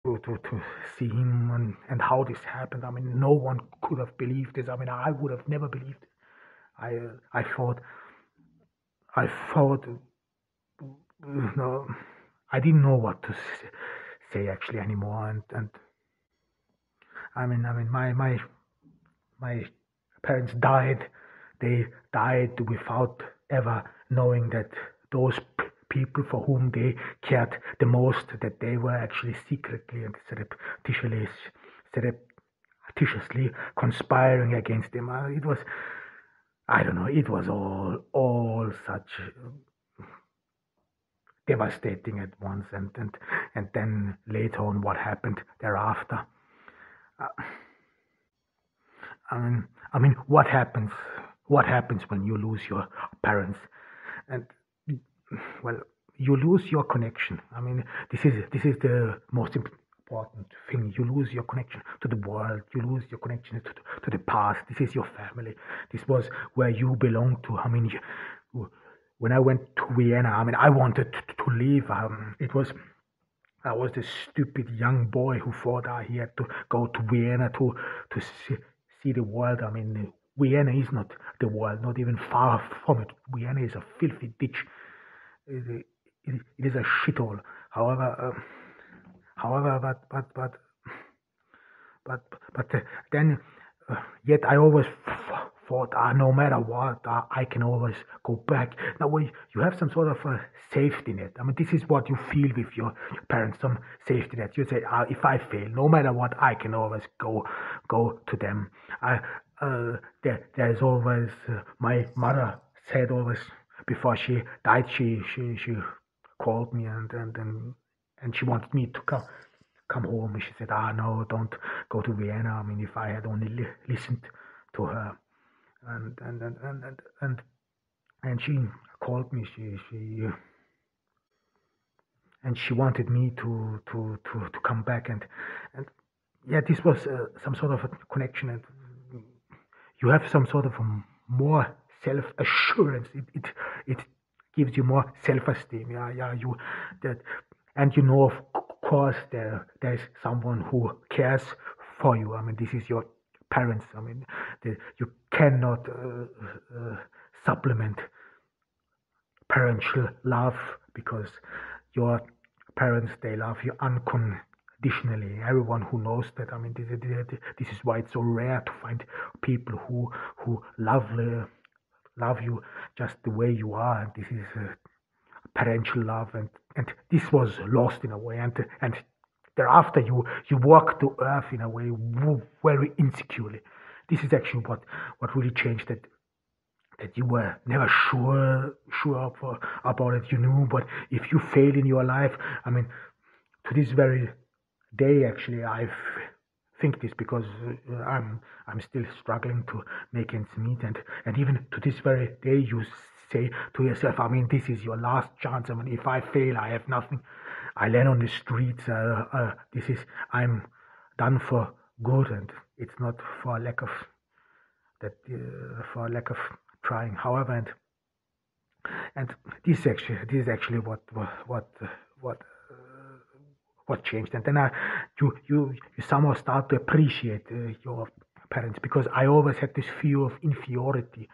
to see him and how this happened. I mean, no one could have believed this. I mean, I would have never believed it. I thought I thought no, I didn't know what to say actually anymore. And I mean, my parents died. They died without ever knowing that those people for whom they cared the most, that they were actually secretly and surreptitiously conspiring against them. It was, I don't know, it was all such devastating at once, and then later on, what happened thereafter. Uh, I mean, what happens? What happens when you lose your parents? And well, you lose your connection. I mean, this is the most important thing. You lose your connection to the world. You lose your connection to the past. This is your family. This was where you belong to. I mean, when I went to Vienna, I mean, I wanted to leave. I was this stupid young boy who thought he had to go to Vienna to see the world. I mean, Vienna is not the world, not even far from it. Vienna is a filthy ditch. It, it is a shithole. However, however, but then yet I always thought, no matter what, I can always go back. Now, you have some sort of a safety net. I mean, this is what you feel with your parents, some safety net. You say, if I fail, no matter what, I can always go to them. There's always my mother said always before she died, she called me and she wanted me to come home. She said, no, don't go to Vienna. I mean, if I had only listened to her, and and and and and and, and she called me. She wanted me to come back, and yeah, this was some sort of a connection, and you have some sort of a more self assurance. It gives you more self esteem. Yeah, you that, and you know, of course, there's someone who cares for you. I mean, this is your parents. I mean, you cannot supplement parental love because your parents, they love you unconditionally. Everyone who knows that. I mean, this is why it's so rare to find people who love you just the way you are. And this is parental love, and this was lost in a way. And thereafter, you walk to earth in a way very insecurely. This is actually what really changed, that you were never sure about it. You knew, but if you fail in your life, I mean, to this very day, actually, I think this because I'm still struggling to make ends meet, and even to this very day, you say to yourself, I mean, this is your last chance. I mean, if I fail, I have nothing. I land on the streets. This is I'm done for good, and it's not for a lack of for a lack of trying. However, and this is actually what what changed. And then you somehow start to appreciate your parents, because I always had this fear of inferiority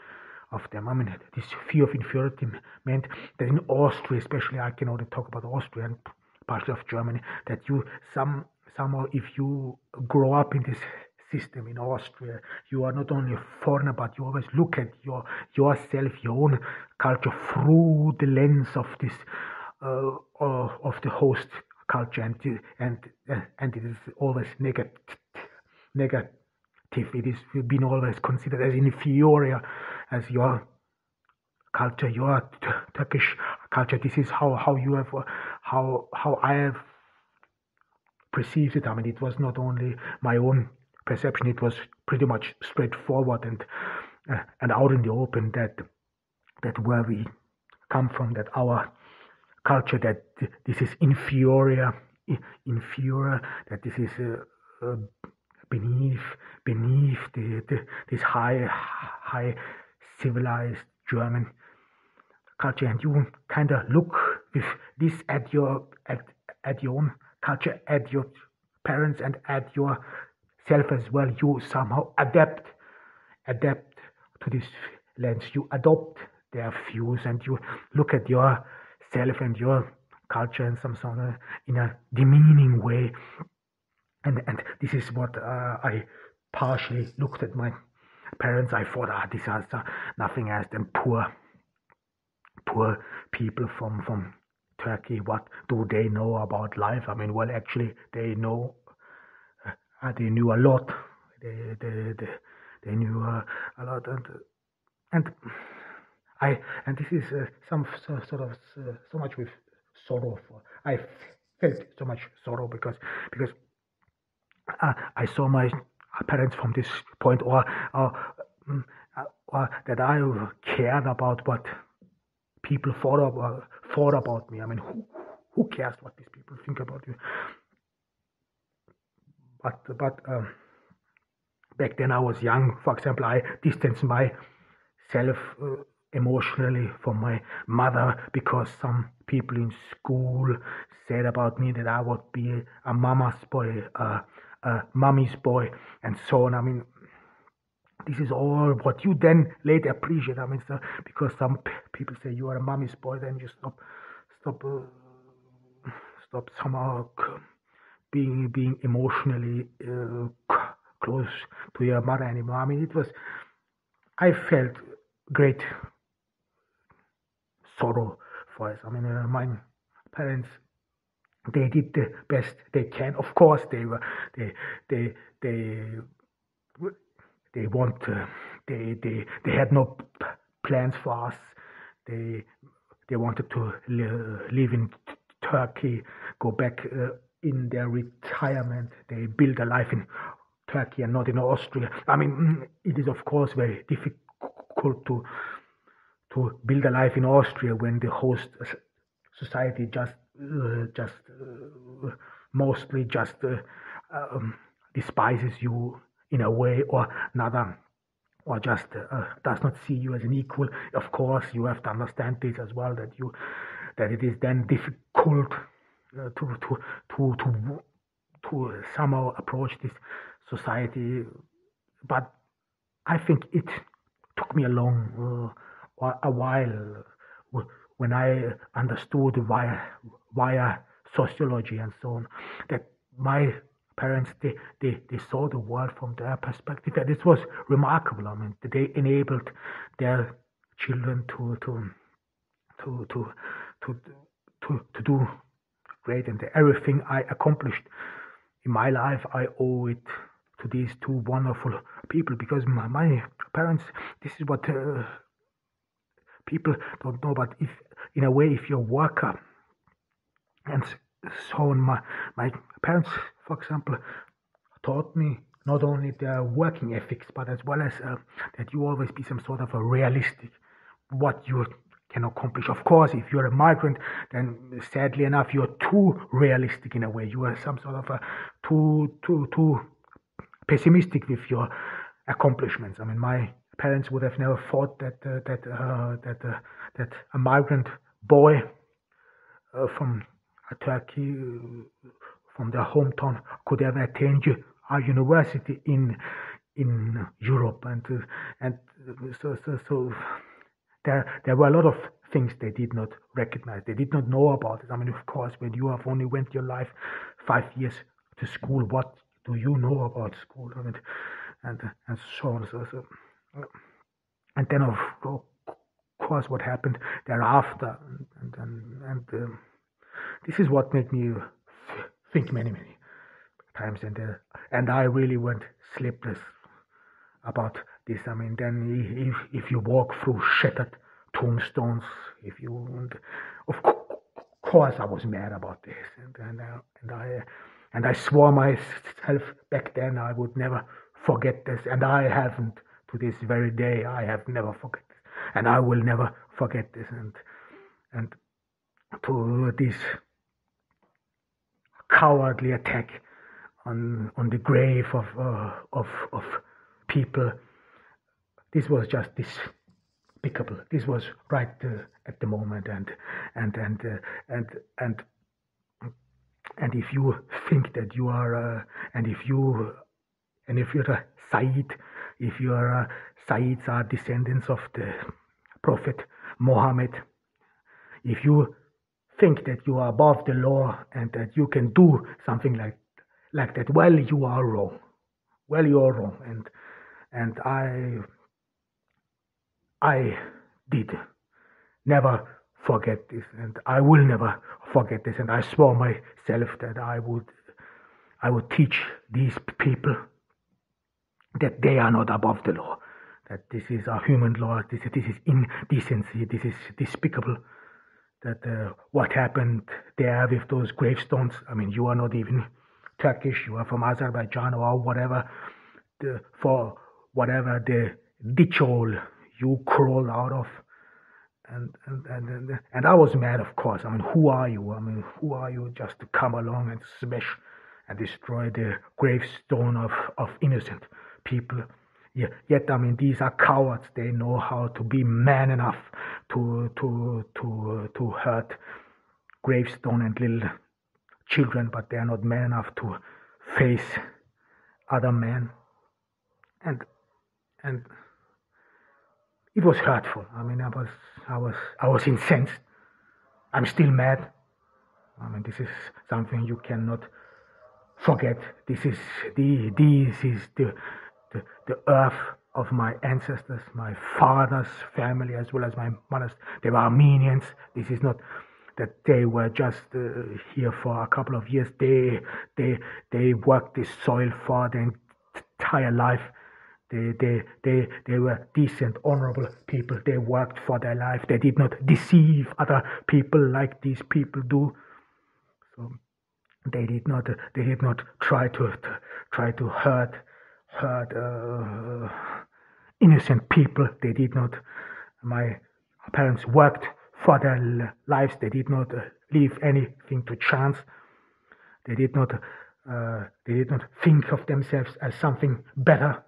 of them. I mean, this fear of inferiority meant that in Austria, especially, I can only talk about Austria and partially of Germany, that you somehow, if you grow up in this system in Austria, you are not only a foreigner, but you always look at yourself, your own culture through the lens of this of the host culture, and it is always negative. It is been always considered as inferior as your culture, your Turkish culture. This is how you have how I have perceived it. I mean, it was not only my own perception; it was pretty much straightforward and out in the open, that where we come from, that our culture, that this is inferior, that this is uh, beneath this high civilized German culture, and you kind of look with this at your own culture, at your parents and add yourself as well. You somehow adapt to this lens. You adopt their views and you look at yourself and your culture in some sort of in a demeaning way. And this is what I partially looked at my parents. I thought, these are nothing else than poor people from Turkey. What do they know about life? I mean, well, actually, they knew a lot. They knew a lot, and I and this is some sort of so much with sorrow. I felt so much sorrow because I saw my parents from this point, or, mm, or that I cared about what people thought about me. I mean, who cares what these people think about you? But back then I was young. For example, I distanced myself emotionally from my mother because some people in school said about me that I would be a mama's boy, a mommy's boy, and so on. I mean, this is all what you then later appreciate. I mean, so, because some people say you are a mommy's boy, then you stop, somehow being emotionally close to your mother anymore. I mean, I felt great sorrow for us. I mean, my parents, they did the best they can. Of course, they they they they want they had no plans for us. They they wanted to live in Turkey, go back in their retirement. They build a life in Turkey and not in Austria. I mean, it is of course very difficult to build a life in Austria when the host society mostly just despises you in a way or another, or just does not see you as an equal. Of course, you have to understand this as well, that it is then difficult to somehow approach this society. But I think it took me a while when I understood via sociology and so on, that my parents they saw the world from their perspective. And this was remarkable. I mean, they enabled their children to to to to do great, and everything I accomplished in my life I owe it to these two wonderful people, because my parents, this is what people don't know, but if in a way if you're a worker and so on, my parents, for example, taught me not only their working ethics, but as well as that you always be some sort of a realistic what you can accomplish. Of course, if you're a migrant, then sadly enough, you're too realistic in a way. You are some sort of a too pessimistic with your accomplishments. I mean, my parents would have never thought that a migrant boy from Turkey, from their hometown, could ever attend a university in Europe, and so there were a lot of things they did not recognize. They did not know about it. I mean, of course, when you have only went your life 5 years to school, what do you know about school? I mean, and so on. And then of course, what happened thereafter, and this is what made me think many times, and I really went sleepless about this. I mean, then if you walk through shattered tombstones, if you, of course, I was mad about this, and I swore myself back then I would never forget this, and I haven't to this very day. I have never forget this, and I will never forget this, and to this cowardly attack on the grave of people. This was just despicable. This was right at the moment, and And if you think that you are, and if you're a Sayyid, if you are Sayyids are descendants of the Prophet Muhammad, if you think that you are above the law and that you can do something like that, well, you are wrong. Well, you are wrong, and I did never forget this, and I will never forget this. And I swore myself that I would teach these people that they are not above the law, that this is a human law, this is indecency, this is despicable. That what happened there with those gravestones. I mean, you are not even Turkish, you are from Azerbaijan or whatever. For whatever the ditch hole you crawled out of. And I was mad, of course. I mean, who are you? I mean, who are you just to come along and smash and destroy the gravestone of innocent people? Yeah, yet, I mean, these are cowards. They know how to be man enough to hurt gravestone and little children, but they are not man enough to face other men. And it was hurtful. I mean, I was incensed. I'm still mad. I mean, this is something you cannot forget. This is the earth of my ancestors, my father's family, as well as my mother's. They were Armenians. This is not that they were just here for a couple of years. They worked this soil for their entire life. They were decent, honorable people. They worked for their life. They did not deceive other people like these people do. So they did not try to hurt innocent people. They did not. My parents worked for their lives. They did not leave anything to chance. They did not think of themselves as something better.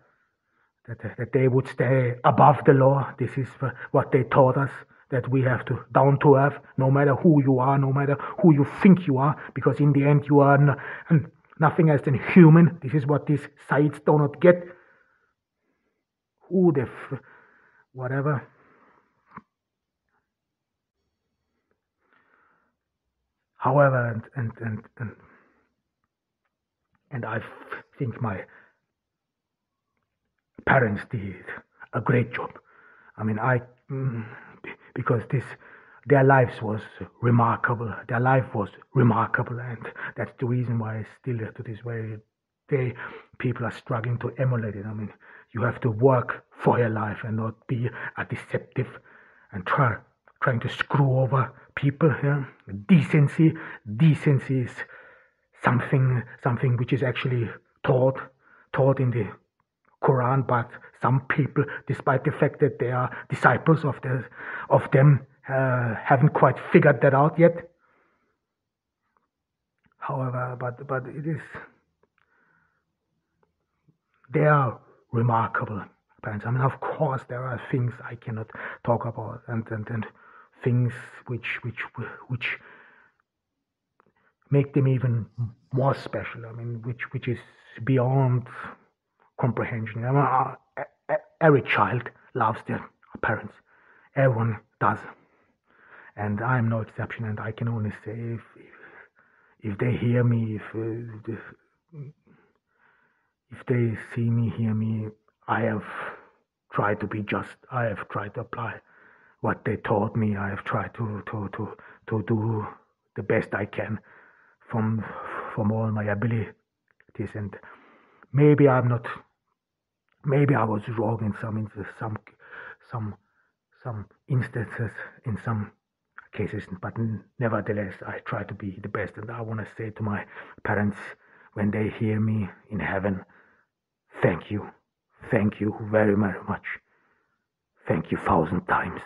That they would stay above the law. This is what they taught us, that we have to down to earth, no matter who you are, no matter who you think you are, because in the end you are nothing else than human. This is what these sites do not get. Who the whatever. However, and I think my parents did a great job. I mean, because their lives was remarkable. Their life was remarkable, and that's the reason why still to this very day people are struggling to emulate it. I mean, you have to work for your life and not be a deceptive and trying to screw over people. Yeah? Decency is something which is actually taught in the Quran, but some people, despite the fact that they are disciples of them, haven't quite figured that out yet. However, but they are remarkable parents. I mean, of course, there are things I cannot talk about, and things which make them even more special. I mean, which is beyond comprehension. I mean, every child loves their parents. Everyone does, and I'm no exception. And I can only say, if they hear me, if they see me, hear me, I have tried to be just. I have tried to apply what they taught me. I have tried to do the best I can from all my abilities, and maybe I'm not. Maybe I was wrong in some instances, in some cases, but nevertheless, I try to be the best. And I want to say to my parents, when they hear me in heaven, thank you very, very much. Thank you 1,000 times.